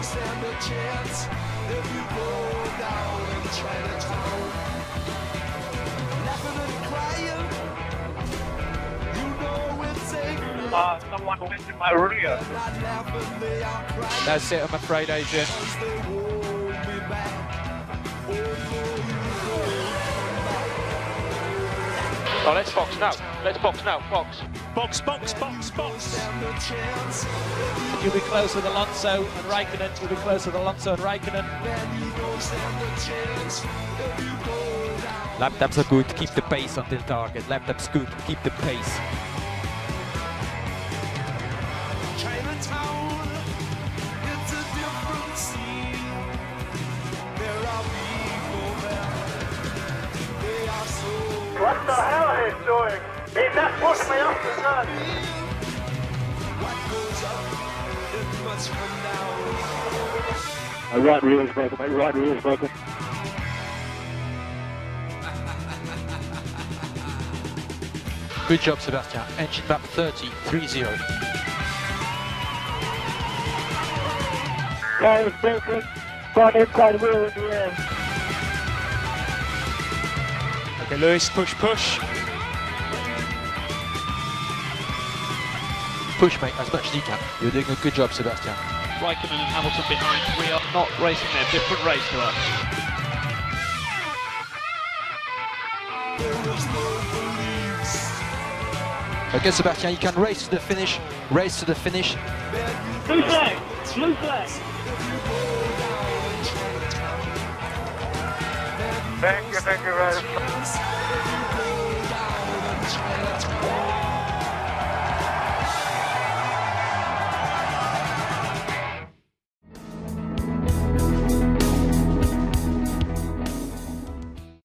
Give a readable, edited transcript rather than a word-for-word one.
Stand a chance if you go down in Chinatown. Laughing and crying, you know it's angry. Someone went in my rear. That's it, I'm afraid, Adrian. Oh, let's box now. Let's box now. Box. Box, box, box, box. You'll be close with Alonso and Raikkonen. You'll be close with Alonso and Raikkonen. Lap times are good. Keep the pace on the target. Lap times good. Keep the pace. Chinatown, it's a different scene. There are people there. They are so. What the hell are you doing? He just pushed me off the sun. What goes up, it must come down. My right rear is broken. My right rear is broken. Good job, Sebastian. Engine lap 30.30. Car is broken. Front inside wheel in the air. Okay, Lewis, push, push. Push, mate, as much as you can. You're doing a good job, Sebastian. Raikkonen and Hamilton behind. We are not racing there. Different race to us. Okay, Sebastian, you can race to the finish. Race to the finish. Blue flag! Blue flag! Thank you very much.